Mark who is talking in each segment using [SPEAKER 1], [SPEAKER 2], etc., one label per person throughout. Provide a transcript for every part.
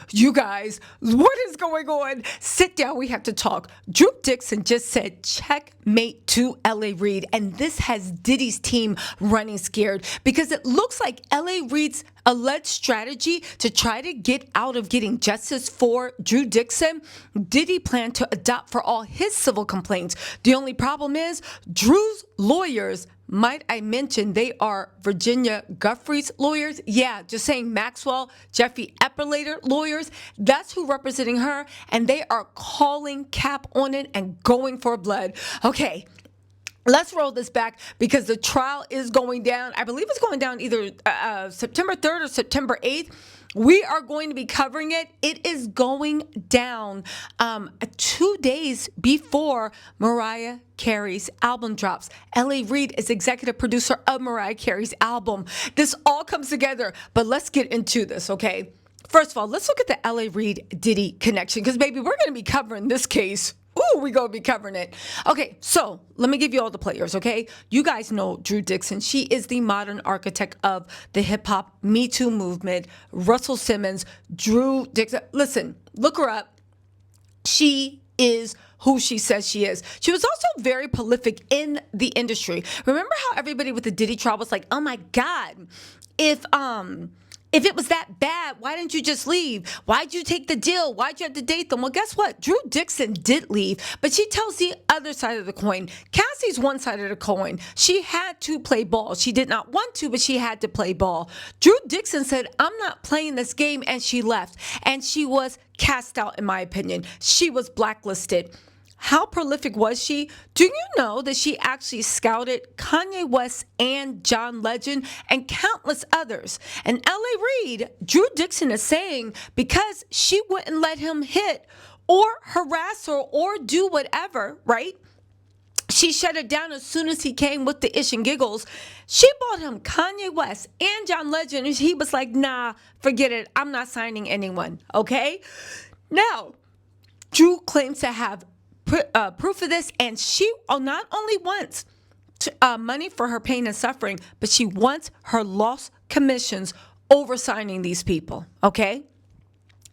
[SPEAKER 1] you guys, what is going on? Sit down, we have to talk. Drew Dixon just said checkmate to LA Reid, and this has Diddy's team running scared because it looks like LA Reid's alleged strategy to try to get out of getting justice for Drew Dixon, Diddy planned to adopt for all his civil complaints. The only problem is Drew's lawyers, might I mention, they are Virginia Giuffre's lawyers. Yeah, just saying Maxwell, Jeffrey Epperlater lawyers. That's who representing her. And they are calling cap on it and going for blood. Okay. Let's roll this back because the trial is going down. I believe it's going down either September 3rd or September 8th. We are going to be covering it. It is going down 2 days before Mariah Carey's album drops. LA Reid is executive producer of Mariah Carey's album. This all comes together, but let's get into this, okay? First of all, let's look at the LA Reid Diddy connection because, baby, we're going to be covering this case. Ooh, we're going to be covering it. Okay, so let me give you all the players, okay? You guys know Drew Dixon. She is the modern architect of the hip-hop Me Too movement. Russell Simmons, Drew Dixon. Listen, look her up. She is who she says she is. She was also very prolific in the industry. Remember how everybody with the Diddy trial was like, oh my God, if it was that bad, why didn't you just leave? Why'd you take the deal? Why'd you have to date them? Well, guess what? Drew Dixon did leave, but she tells the other side of the coin. Cassie's one side of the coin. She had to play ball. She did not want to, but she had to play ball. Drew Dixon said, I'm not playing this game, and she left. And she was cast out, in my opinion. She was blacklisted. How prolific was she? Do you know that she actually scouted Kanye West and John Legend and countless others? And LA Reid, Drew Dixon is saying because she wouldn't let him hit or harass her or do whatever, right? She shut it down as soon as he came with the ish and giggles. She bought him Kanye West and John Legend, and he was like, nah, forget it. I'm not signing anyone, okay? Now, Drew claims to have proof of this, and she not only wants money for her pain and suffering, but she wants her lost commissions over signing these people, okay?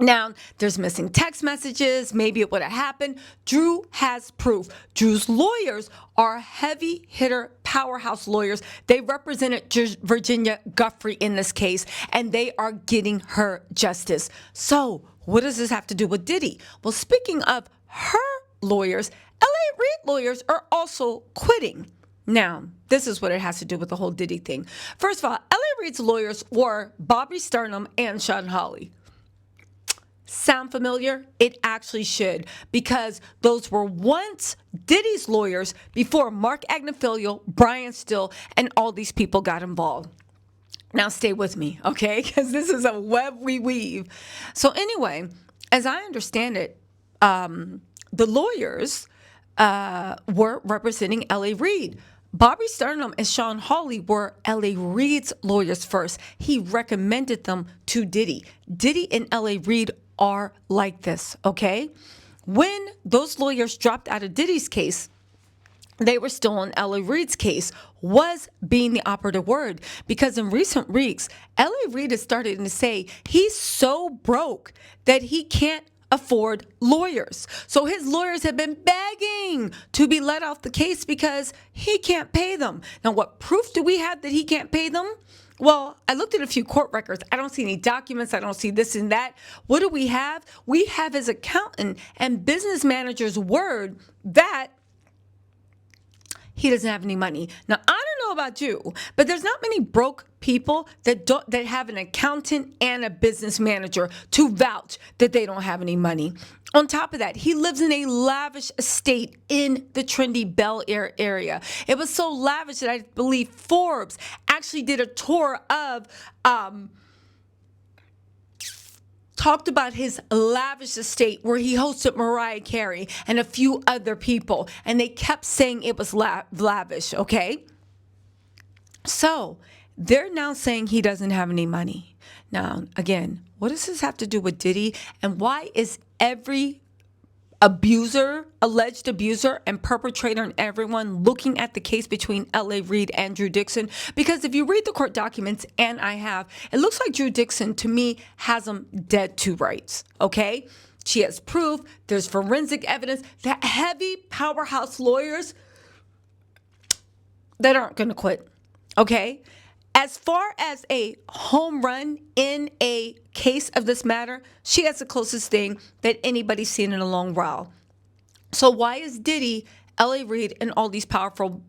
[SPEAKER 1] Now, there's missing text messages. Maybe it would have happened. Drew has proof. Drew's lawyers are heavy hitter powerhouse lawyers. They represented Virginia Giuffre in this case, and they are getting her justice. So what does this have to do with Diddy? Well, speaking of her lawyers, LA Reid lawyers are also quitting. Now, this is what it has to do with the whole Diddy thing. First of all, LA Reid's lawyers were Bobby Sternum and Sean Hawley. Sound familiar? It actually should, because those were once Diddy's lawyers before Mark Agnifilo, Brian Still, and all these people got involved. Now stay with me, okay? Because this is a web we weave. So anyway, as I understand it, the lawyers were representing LA Reid. Bobby Sternum and Sean Hawley were LA Reid's lawyers first. He recommended them to Diddy. Diddy and LA Reid are like this, okay? When those lawyers dropped out of Diddy's case, they were still on LA Reid's case, was being the operative word, because in recent weeks, LA Reid is starting to say he's so broke that he can't afford lawyers. So his lawyers have been begging to be let off the case because he can't pay them. Now, what proof do we have that he can't pay them? Well, I looked at a few court records. I don't see any documents. I don't see this and that. What do we have? We have his accountant and business manager's word that he doesn't have any money. Now, I don't know about you, but there's not many broke people that have an accountant and a business manager to vouch that they don't have any money. On top of that, he lives in a lavish estate in the trendy Bel Air area. It was so lavish that I believe Forbes actually did a tour of talked about his lavish estate where he hosted Mariah Carey and a few other people, and they kept saying it was lavish, okay? So they're now saying he doesn't have any money. Now, again, what does this have to do with Diddy, and why is every alleged abuser and perpetrator and everyone looking at the case between L.A. Reid and Drew Dixon. Because if you read the court documents, and I have, it looks like Drew Dixon, to me, has him dead to rights, okay? She has proof. There's forensic evidence that heavy powerhouse lawyers that aren't going to quit, okay? As far as a home run in a case of this matter, she has the closest thing that anybody's seen in a long while. So why is Diddy, L.A. Reid, and all these powerful,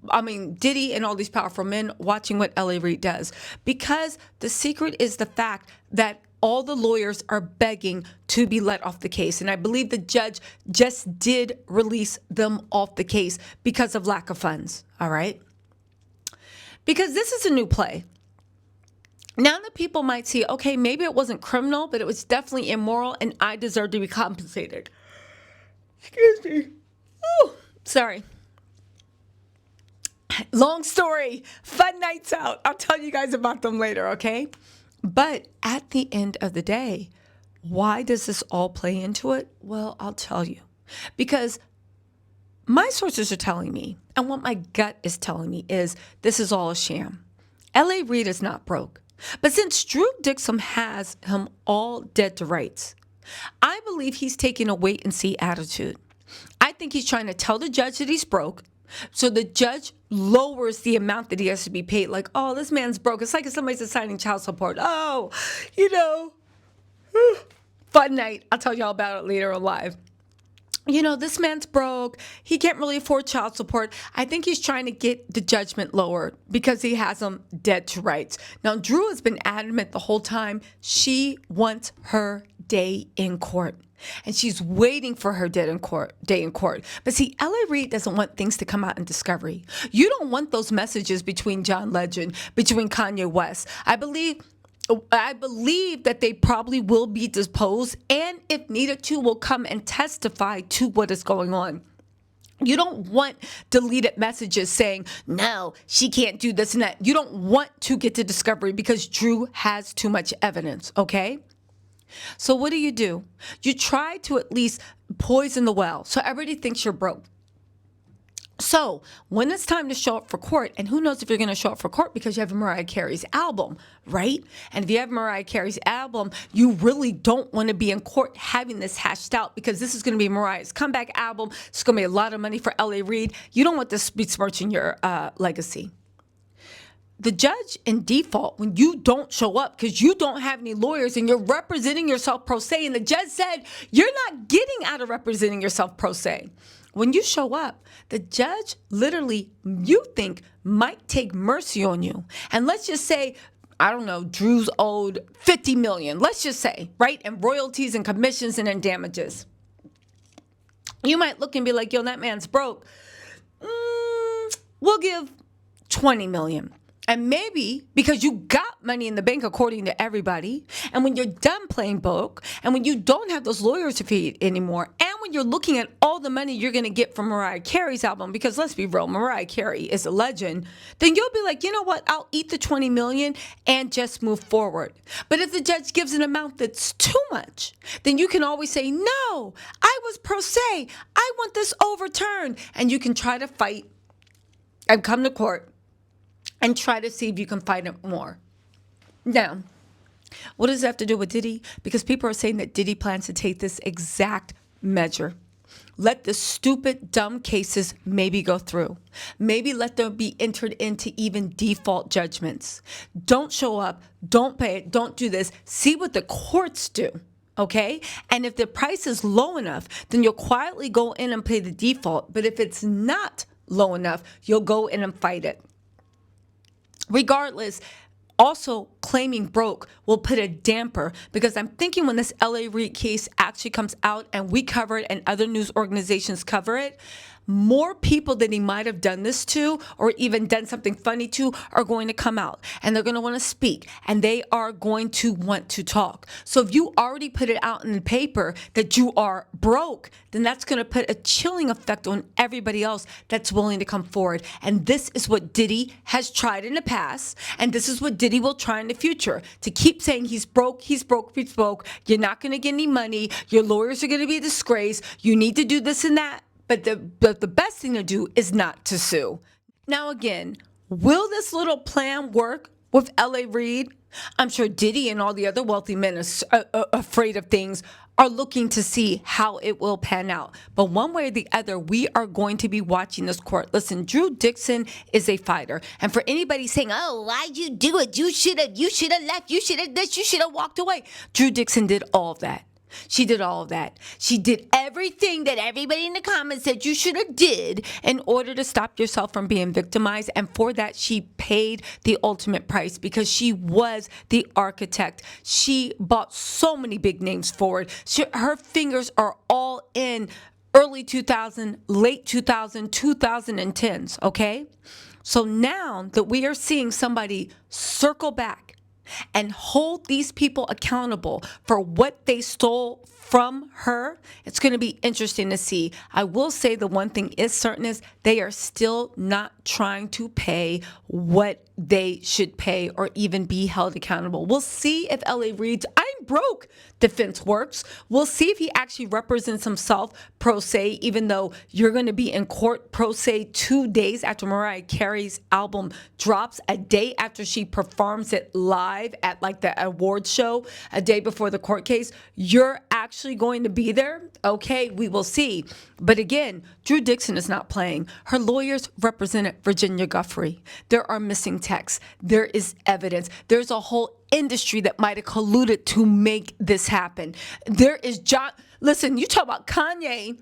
[SPEAKER 1] Diddy and all these powerful men watching what L.A. Reid does? Because the secret is the fact that all the lawyers are begging to be let off the case. And I believe the judge just did release them off the case because of lack of funds, all right? Because this is a new play. Now that people might see, okay, maybe it wasn't criminal, but it was definitely immoral, and I deserve to be compensated. Excuse me. Oh, sorry. Long story. Fun nights out. I'll tell you guys about them later, okay? But at the end of the day, why does this all play into it? Well, I'll tell you. Because my sources are telling me, and what my gut is telling me is this is all a sham. L.A. Reid is not broke. But since Drew Dixon has him all dead to rights, I believe he's taking a wait-and-see attitude. I think he's trying to tell the judge that he's broke, so the judge lowers the amount that he has to be paid. Like, oh, this man's broke. It's like if somebody's assigning child support. Oh, fun night. I'll tell y'all about it later on live. This man's broke. He can't really afford child support. I think he's trying to get the judgment lowered because he has him dead to rights. Now, Drew has been adamant the whole time. She wants her day in court. And she's waiting for her day in court. But see, L.A. Reid doesn't want things to come out in discovery. You don't want those messages between John Legend, between Kanye West. I believe that they probably will be deposed, and if needed to, will come and testify to what is going on. You don't want deleted messages saying, no, she can't do this and that. You don't want to get to discovery because Drew has too much evidence, okay? So what do? You try to at least poison the well so everybody thinks you're broke. So when it's time to show up for court, and who knows if you're going to show up for court because you have Mariah Carey's album, right? And if you have Mariah Carey's album, you really don't want to be in court having this hashed out because this is going to be Mariah's comeback album. It's going to be a lot of money for L.A. Reid. You don't want this besmirching your legacy. The judge in default, when you don't show up because you don't have any lawyers and you're representing yourself pro se, and the judge said you're not getting out of representing yourself pro se. When you show up, the judge literally, you think, might take mercy on you. And let's just say, I don't know, Drew's owed $50 million. Let's just say, right? And royalties and commissions and then damages. You might look and be like, yo, that man's broke. We'll give $20 million. And maybe because you got money in the bank according to everybody, and when you're done playing broke, and when you don't have those lawyers to feed anymore, and when you're looking at all the money you're going to get from Mariah Carey's album, because let's be real, Mariah Carey is a legend, then you'll be like, you know what, I'll eat the $20 million and just move forward. But if the judge gives an amount that's too much, then you can always say, no, I was pro se. I want this overturned. And you can try to fight and come to court and try to see if you can fight it more. Now, what does it have to do with Diddy? Because people are saying that Diddy plans to take this exact measure. Let the stupid, dumb cases maybe go through. Maybe let them be entered into even default judgments. Don't show up. Don't pay it. Don't do this. See what the courts do. Okay? And if the price is low enough, then you'll quietly go in and pay the default. But if it's not low enough, you'll go in and fight it. Regardless, also claiming broke will put a damper, because I'm thinking when this L.A. Reid case actually comes out and we cover it and other news organizations cover it, more people that he might have done this to or even done something funny to are going to come out, and they're going to want to speak, and they are going to want to talk. So if you already put it out in the paper that you are broke, then that's going to put a chilling effect on everybody else that's willing to come forward. And this is what Diddy has tried in the past, and this is what Diddy will try in the future to keep saying he's broke, he's broke, he's broke. You're not going to get any money. Your lawyers are going to be a disgrace. You need to do this and that. But the best thing to do is not to sue. Now, again, will this little plan work with L.A. Reid? I'm sure Diddy and all the other wealthy men are afraid of things, are looking to see how it will pan out. But one way or the other, we are going to be watching this court. Listen, Drew Dixon is a fighter. And for anybody saying, oh, why'd you do it? You should have left. You should have this. You should have walked away. Drew Dixon did all of that. She did all of that. She did everything that everybody in the comments said you should have did in order to stop yourself from being victimized. And for that, she paid the ultimate price because she was the architect. She bought so many big names forward. Her fingers are all in early 2000, late 2000, 2010s, okay? So now that we are seeing somebody circle back and hold these people accountable for what they stole from her, it's going to be interesting to see. I will say the one thing is certain is they are still not trying to pay what they should pay or even be held accountable. We'll see if L.A. Reid's I'm broke defense works. We'll see if he actually represents himself pro se, even though you're going to be in court pro se 2 days after Mariah Carey's album drops, a day after she performs it live at like the awards show, a day before the court case. You're actually going to be there? Okay, we will see. But again, Drew Dixon is not playing. Her lawyers represented Virginia Giuffre. There are missing texts. There is evidence. There's a whole industry that might have colluded to make this happen. There is John. Listen, you talk about Kanye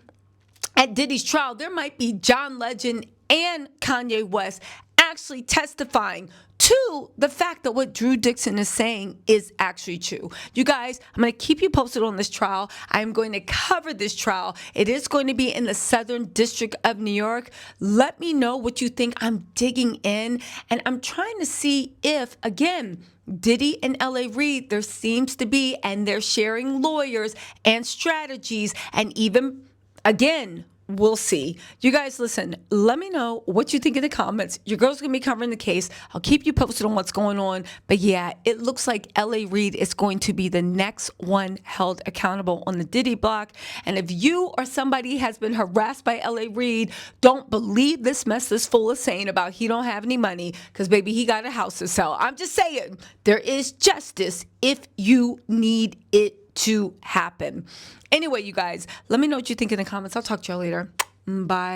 [SPEAKER 1] at Diddy's trial. There might be John Legend and Kanye West actually testifying to the fact that what Drew Dixon is saying is actually true. You guys, I'm going to keep you posted on this trial. I'm going to cover this trial. It is going to be in the Southern District of New York. Let me know what you think. I'm digging in, and I'm trying to see if, again, Diddy and L.A. Reid, there seems to be, and they're sharing lawyers and strategies, and even, again, we'll see. You guys, listen, let me know what you think in the comments. Your girl's going to be covering the case. I'll keep you posted on what's going on. But yeah, it looks like L.A. Reid is going to be the next one held accountable on the Diddy block. And if you or somebody has been harassed by L.A. Reid, don't believe this mess this fool is saying about he don't have any money because, baby, he got a house to sell. I'm just saying, there is justice if you need it to happen. Anyway, you guys, let me know what you think in the comments. I'll talk to you later. Bye.